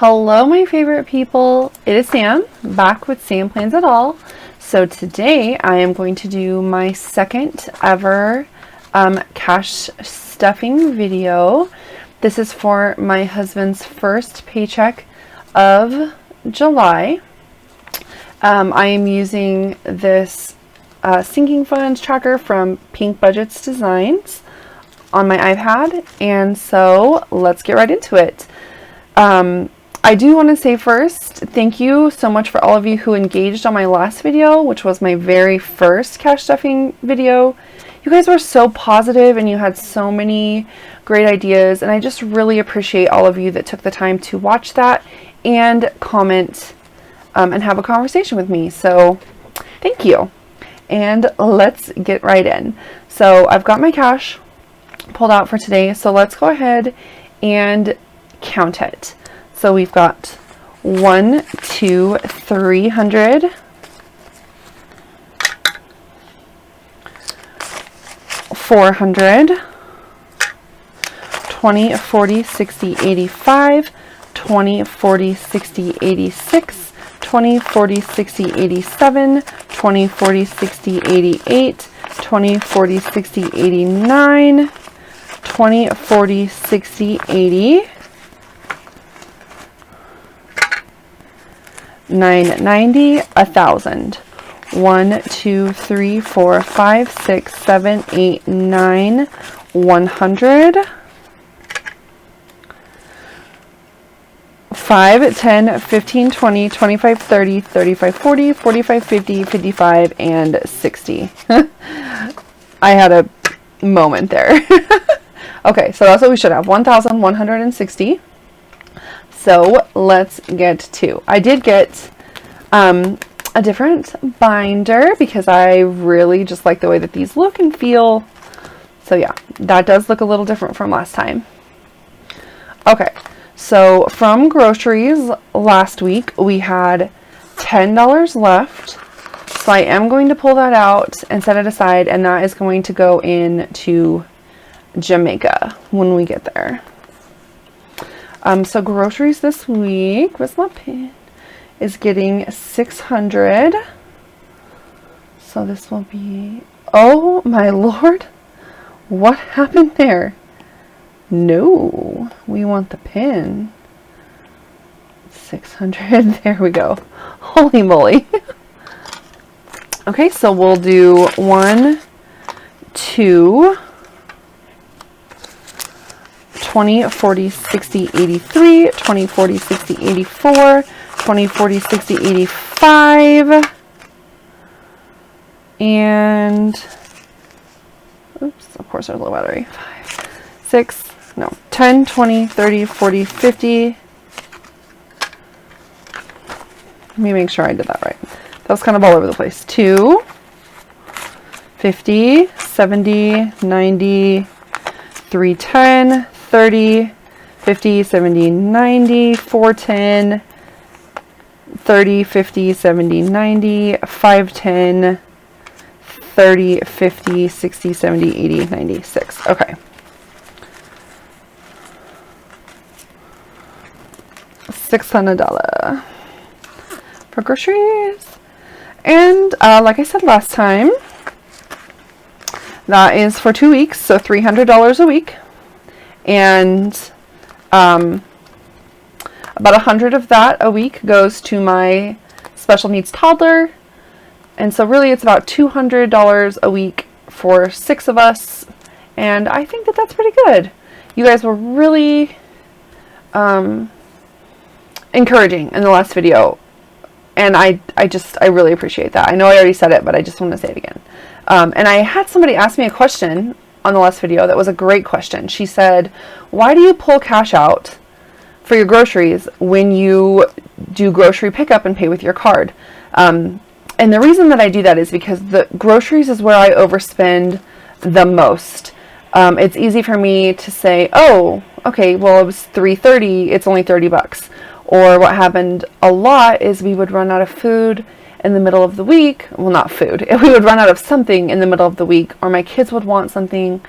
Hello, my favorite people. It is Sam, back with SamPlansItAll. So today I am going to do my second ever cash stuffing video. This is for my husband's first paycheck of July. I am using this sinking funds tracker from Pink Budgets Designs on my iPad, and so let's get right into it. I do want to say first, thank you so much for all of you who engaged on my last video, which was my very first cash stuffing video. You guys were so positive and you had so many great ideas, and I just really appreciate all of you that took the time to watch that and comment and have a conversation with me. So thank you. And let's get right in. So I've got my cash pulled out for today, so let's go ahead and count it. So we've got 1, 2, 300, 400, 20, 40, 60, 85, 20, 40, 60, 86, 20, 40, 60, 87, 20, 40, 60, 88, 20, 40, 60, 89, 20, 40, 60, 80, 990, 1,000. 1, 2, 3, 4, 5, 6, 7, 8, 9, 100. 5, 10, 15, 20, 25, 30, 35, 40, 45, 50, 55, and 60. I had a moment there. Okay, so that's what we should have. 1,160. So let's get to. I did get a different binder because I really just like the way that these look and feel. So yeah, that does look a little different from last time. Okay, so from groceries last week, we had $10 left. So I am going to pull that out and set it aside, and that is going to go into Jamaica when we get there. So groceries this week, where's my pin, is getting 600. So this will be, oh my Lord, what happened there? No, we want the pin. 600, there we go. Holy moly. Okay, so we'll do 1, 2, 20, 40, 60, 83, 20, 40, 60, 84, 20, 40, 60, 85, and, oops, of course there's a low battery, 5, 6, no, 10, 20, 30, 40, 50, let me make sure I did that right. That was kind of all over the place. 2, 50, 70, 90, 310, 30, 50, 70, 90, 410, 30, 50, 70, 90, 510, 30, 50, 60, 70, 80, 96. Okay. $600 for groceries. And like I said last time, that is for 2 weeks, so $300 a week. And about 100 of that a week goes to my special needs toddler. And so really it's about $200 a week for 6 of us. And I think that that's pretty good. You guys were really encouraging in the last video. And I really appreciate that. I know I already said it, but I just want to say it again. And I had somebody ask me a question on the last video that was a great question. She said, why do you pull cash out for your groceries when you do grocery pickup and pay with your card? And the reason that I do that is because the groceries is where I overspend the most. It's easy for me to say, oh, okay, well, it was $3.30, it's only $30. Or what happened a lot is we would run out of food in the middle of the week. Well, not food. We would run out of something in the middle of the week, or my kids would want something,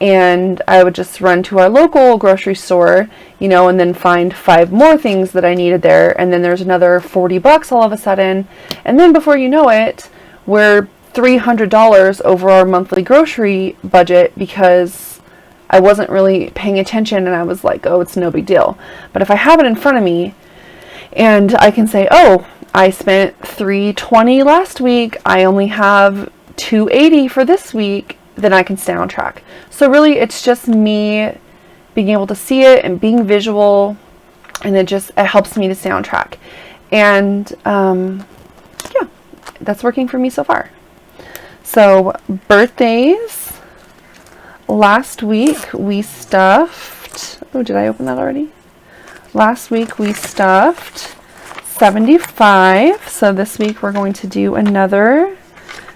and I would just run to our local grocery store, you know, and then find 5 more things that I needed there, and then there's another $40 all of a sudden, and then before you know it, we're $300 over our monthly grocery budget because I wasn't really paying attention and I was like, oh, it's no big deal. But if I have it in front of me and I can say, oh, I spent $320 last week, I only have $280 for this week, then I can stay on track. So really it's just me being able to see it and being visual, and it helps me to stay on track. And yeah, that's working for me so far. So birthdays, last week we stuffed, oh, did I open that already? Last week we stuffed 75. So this week we're going to do another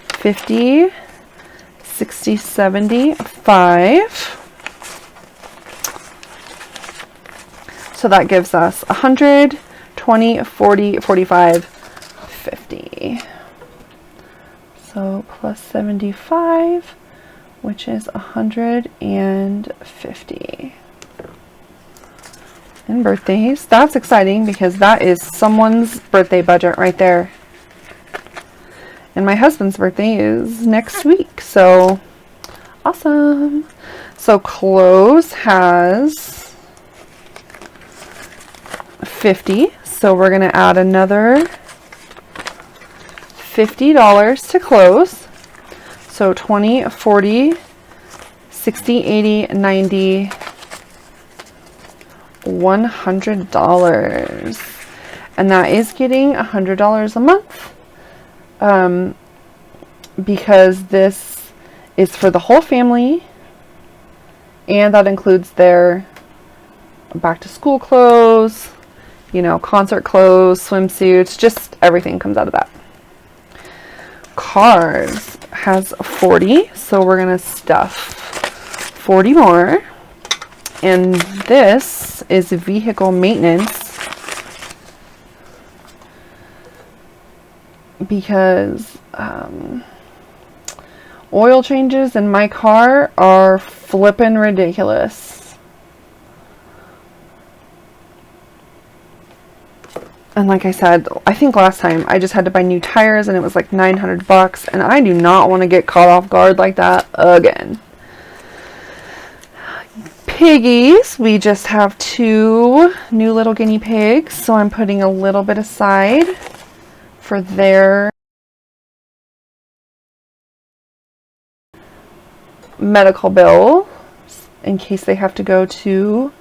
50, 60, 75. So that gives us 100, 20, 40, 45, 50. So plus 75, which is 150. And birthdays. That's exciting because that is someone's birthday budget right there. And my husband's birthday is next week. So awesome. So clothes has 50. So we're going to add another $50 to clothes. So 20, 40, 60, 80, 90, $100. And that is getting $100 a month. Because this is for the whole family, and that includes their back to school clothes, you know, concert clothes, swimsuits, just everything comes out of that. Cars has 40, so we're gonna stuff 40 more. And this is vehicle maintenance, because oil changes in my car are flippin' ridiculous. And like I said, I think last time I just had to buy new tires and it was like $900, and I do not want to get caught off guard like that again. Piggies, we just have 2 new little guinea pigs, so I'm putting a little bit aside for their medical bill in case they have to go to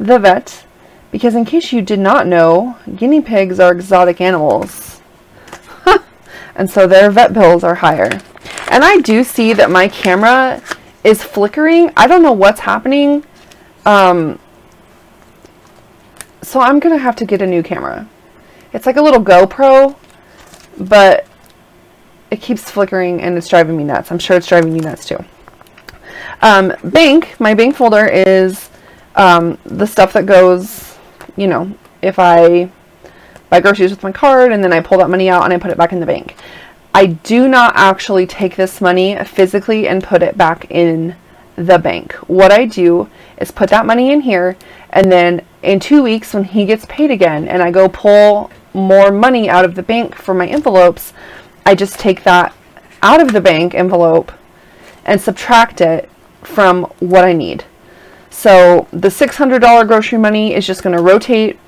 the vet. Because in case you did not know, guinea pigs are exotic animals. And so their vet bills are higher. And I do see that my camera is flickering. I don't know what's happening. So I'm going to have to get a new camera. It's like a little GoPro, but it keeps flickering and it's driving me nuts. I'm sure it's driving you nuts too. My bank folder is the stuff that goes, you know, if I buy groceries with my card and then I pull that money out and I put it back in the bank. I do not actually take this money physically and put it back in the bank. What I do is put that money in here, and then in 2 weeks when he gets paid again and I go pull more money out of the bank for my envelopes, I just take that out of the bank envelope and subtract it from what I need. So the $600 grocery money is just going to rotate.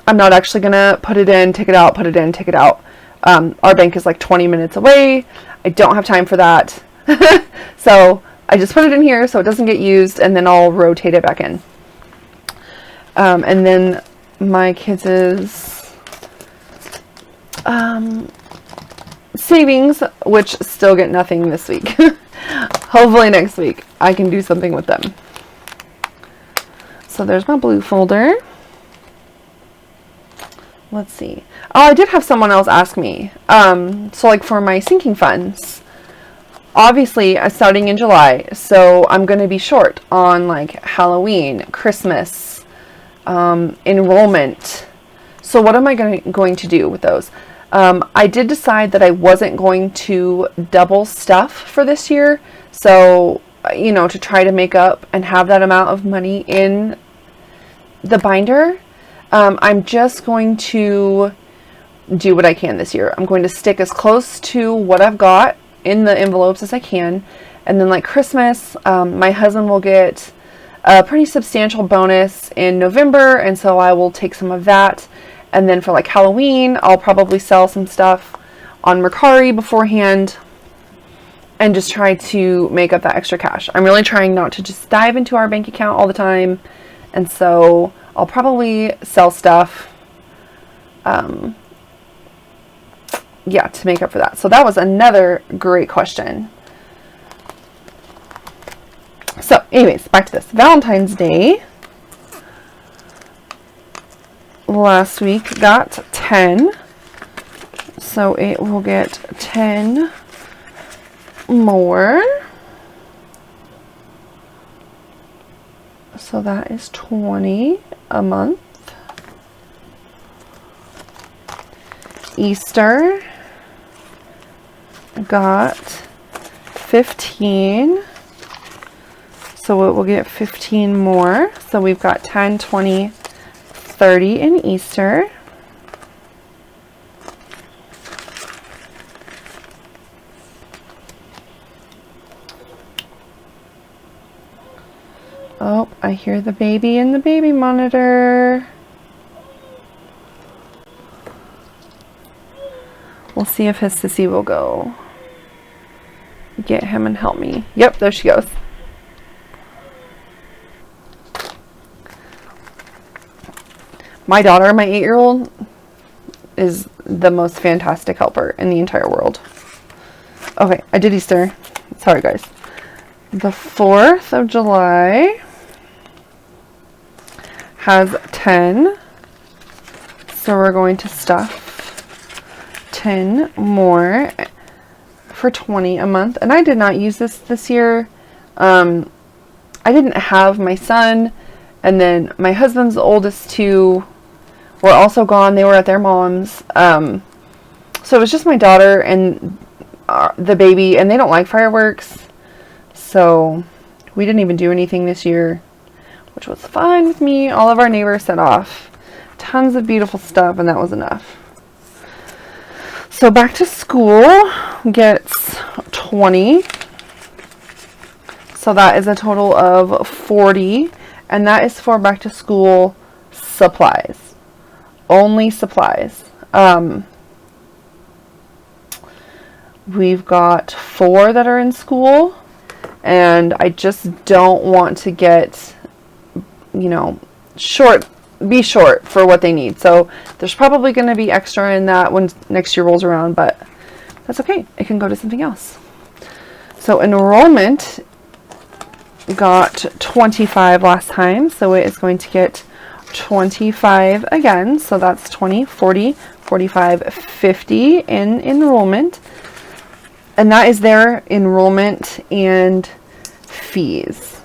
I'm not actually going to put it in, take it out, put it in, take it out. Our bank is like 20 minutes away. I don't have time for that. So I just put it in here so it doesn't get used, and then I'll rotate it back in. And then my kids' savings, which still get nothing this week. Hopefully next week I can do something with them. So there's my blue folder. Let's see. Oh, I did have someone else ask me. So like for my sinking funds, obviously starting in July, so I'm going to be short on like Halloween, Christmas, enrollment. So what am I going to do with those? I did decide that I wasn't going to double stuff for this year. So you know, to try to make up and have that amount of money in the binder, I'm just going to do what I can this year. I'm going to stick as close to what I've got in the envelopes as I can. And then like Christmas, my husband will get a pretty substantial bonus in November, and so I will take some of that. And then for like Halloween, I'll probably sell some stuff on Mercari beforehand and just try to make up that extra cash. I'm really trying not to just dive into our bank account all the time, and so I'll probably sell stuff yeah, to make up for that. So that was another great question. So anyways, back to this. Valentine's Day. Last week got 10. So it will get 10 more. So that is 20 a month. Easter got 15. So it will get 15 more. So we've got 10, 20, 30 in Easter. Oh, I hear the baby in the baby monitor. We'll see if his sissy will go get him and help me. Yep, there she goes. My daughter, my 8-year-old, is the most fantastic helper in the entire world. Okay, I did Easter. Sorry, guys. The 4th of July has 10. So we're going to stuff 10 more for 20 a month. And I did not use this year. I didn't have my son, and then my husband's oldest two were also gone. They were at their mom's. So it was just my daughter and the baby, and they don't like fireworks. So we didn't even do anything this year, which was fine with me. All of our neighbors set off tons of beautiful stuff, and that was enough. So back to school gets 20. So that is a total of 40. And that is for back to school supplies. Only supplies. We've got 4 that are in school. And I just don't want to get, you know, be short for what they need. So there's probably going to be extra in that when next year rolls around, but that's okay. It can go to something else. So enrollment got 25 last time, so it is going to get 25 again. So that's 20, 40, 45, 50 in enrollment. And that is their enrollment and fees.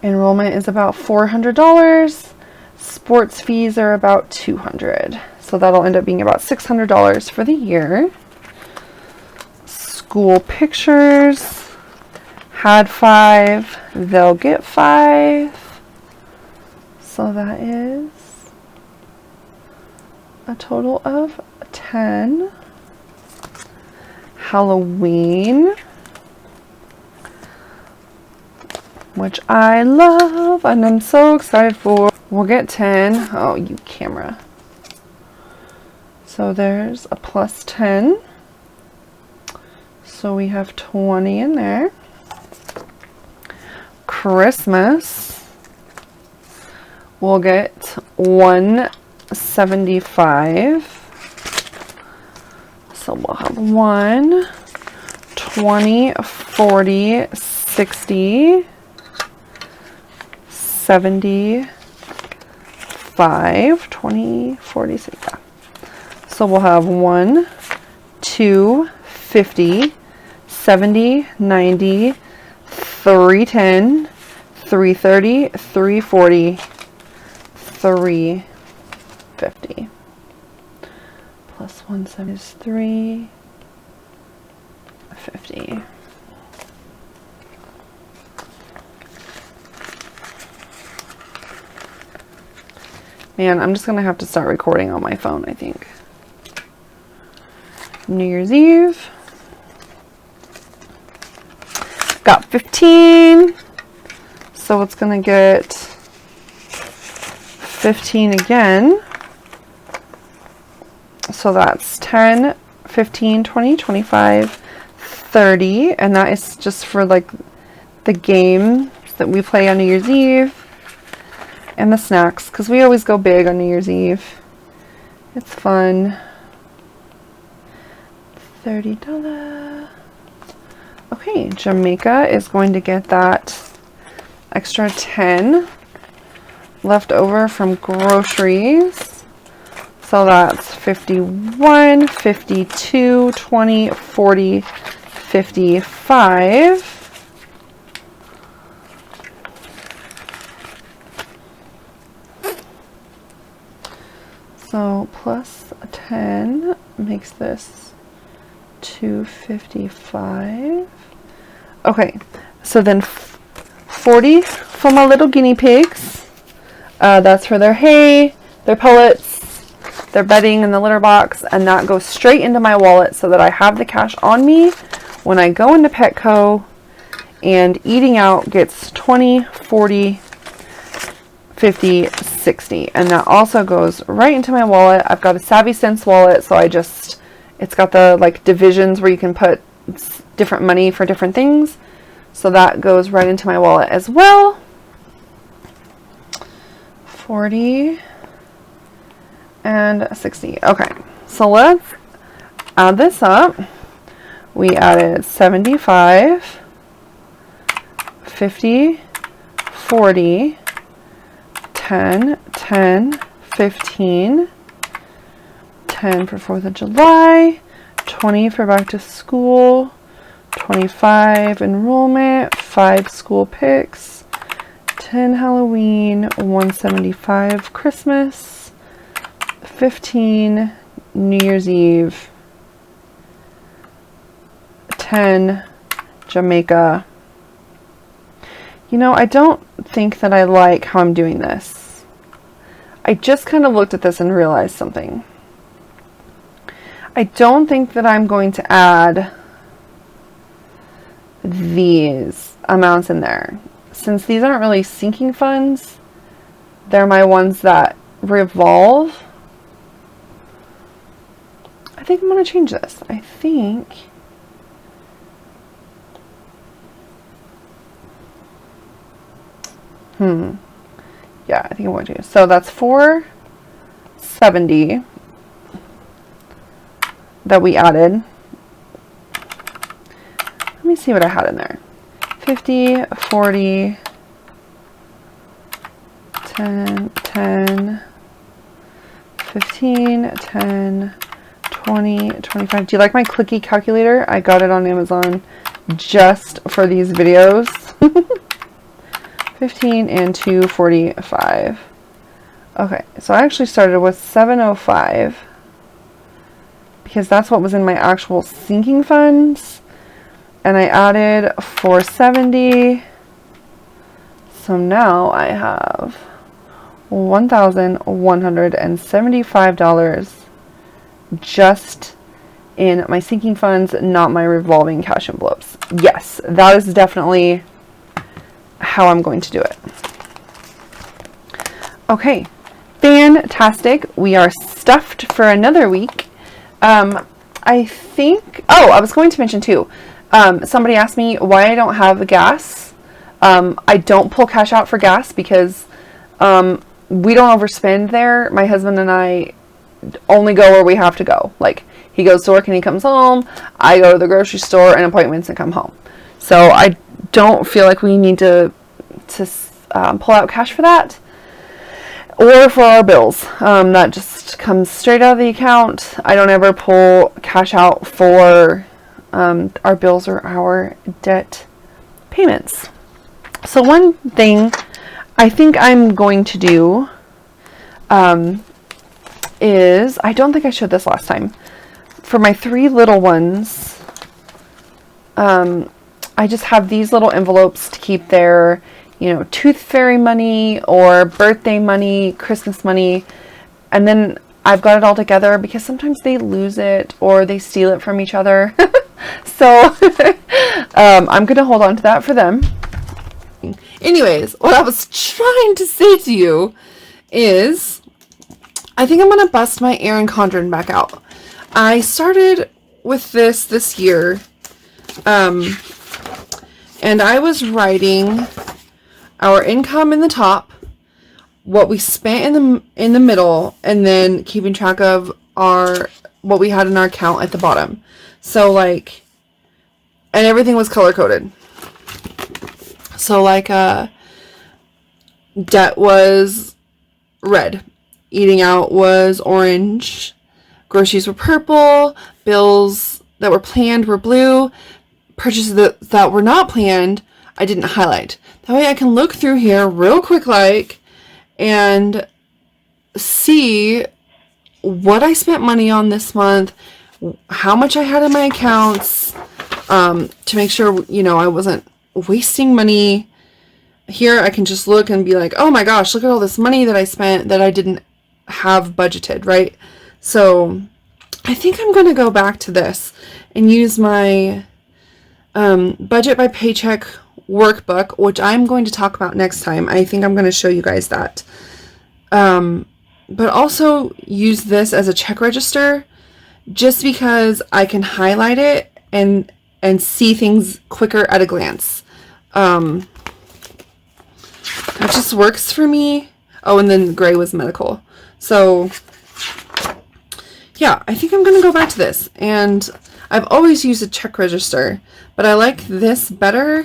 Enrollment is about $400. Sports fees are about $200. So that'll end up being about $600 for the year. School pictures had 5. They'll get 5. So that is a total of 10. Halloween, which I love and I'm so excited for. We'll get 10. Oh, you camera. So there's a plus 10. So we have 20 in there. Christmas, we'll get 175. So we'll have 1, 20, 40, 60, 75, 20, 40, 60. Yeah. So we'll have 1, 2, 50, 70, 90, 310, 330, 340, 350. Plus 173, 50. Man, I'm just going to have to start recording on my phone, I think. New Year's Eve. Got 15. So it's going to get 15 again. So that's 10, 15, 20, 25, 30. And that is just for like the games that we play on New Year's Eve. And the snacks, because we always go big on New Year's Eve. It's fun. $30. Okay, Jamaica is going to get that extra 10 left over from groceries. So that's 51, 52, 20, 40, 55. So plus 10 makes this 255. Okay, so then 40 for my little guinea pigs. That's for their hay, their pellets, their bedding in the litter box, and that goes straight into my wallet so that I have the cash on me when I go into Petco, and eating out gets 20, 40, 50, 60, and that also goes right into my wallet. I've got a Savvy Sense wallet, so it's got the like divisions where you can put different money for different things, so that goes right into my wallet as well. 40 and 60. Okay, so let's add this up. We added 75, 50, 40, 10, 10, 15, 10 for 4th of July, 20 for back to school, 25 enrollment, 5 school picks, 10 Halloween, 175 Christmas, 15 New Year's Eve, 10 Jamaica. You know, I don't think that I like how I'm doing this. I just kind of looked at this and realized something. I don't think that I'm going to add these amounts in there. Since these aren't really sinking funds, they're my ones that revolve. I think I'm going to change this. I think... Yeah, I think I'm going to. So that's 470 that we added. Let me see what I had in there. 50, 40, 10, 10, 15, 10, 20, 25. Do you like my clicky calculator? I got it on Amazon just for these videos. 15 and 245. Okay, so I actually started with 705 because that's what was in my actual sinking funds, and I added 470. So now I have $1,175 just in my sinking funds, not my revolving cash envelopes. Yes, that is definitely how I'm going to do it. Okay, fantastic. We are stuffed for another week. I think, oh, I was going to mention too, somebody asked me why I don't have gas. I don't pull cash out for gas because we don't overspend there. My husband and I only go where we have to go. Like, he goes to work and he comes home. I go to the grocery store and appointments and come home. So I don't feel like we need to pull out cash for that, or for our bills. That just comes straight out of the account. I don't ever pull cash out for our bills or our debt payments. So one thing I think I'm going to do is, I don't think I showed this last time, for my 3 little ones, I just have these little envelopes to keep their you know, tooth fairy money or birthday money, Christmas money, and then I've got it all together because sometimes they lose it or they steal it from each other. So I'm going to hold on to that for them. Anyways, what I was trying to say to you is I think I'm going to bust my Erin Condren back out. I started with this year, and I was writing our income in the top, what we spent in the middle, and then keeping track of what we had in our account at the bottom. So like, and everything was color coded. So like, debt was red, eating out was orange, groceries were purple, bills that were planned were blue, purchases that were not planned I didn't highlight. That way I can look through here real quick and see what I spent money on this month, how much I had in my accounts, to make sure, you know, I wasn't wasting money. Here I can just look and be like, oh my gosh, look at all this money that I spent that I didn't have budgeted, right? So I think I'm going to go back to this and use my budget by paycheck workbook, which I'm going to talk about next time. I think I'm going to show you guys that. But also use this as a check register just because I can highlight it and see things quicker at a glance. That just works for me. Oh, and then gray was medical. So yeah, I think I'm going to go back to this. And I've always used a check register, but I like this better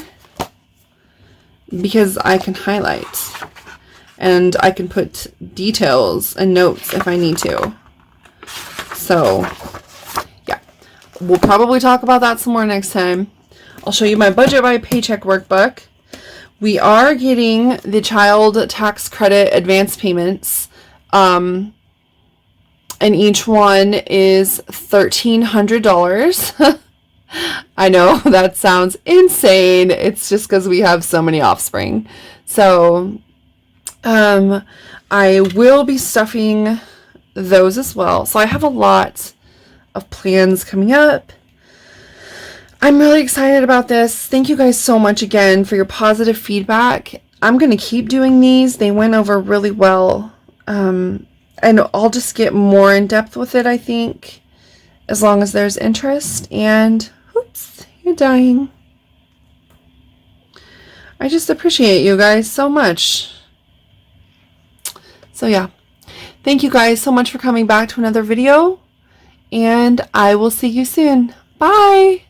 because I can highlight and I can put details and notes if I need to. So yeah, we'll probably talk about that some more next time. I'll show you my budget by paycheck workbook. We are getting the child tax credit advance payments, and each one is $1,300. I know that sounds insane. It's just because we have so many offspring. So I will be stuffing those as well. So I have a lot of plans coming up. I'm really excited about this. Thank you guys so much again for your positive feedback. I'm going to keep doing these. They went over really well. And I'll just get more in depth with it, I think, as long as there's interest. And oops, you're dying. I just appreciate you guys so much. So yeah, thank you guys so much for coming back to another video, and I will see you soon. Bye.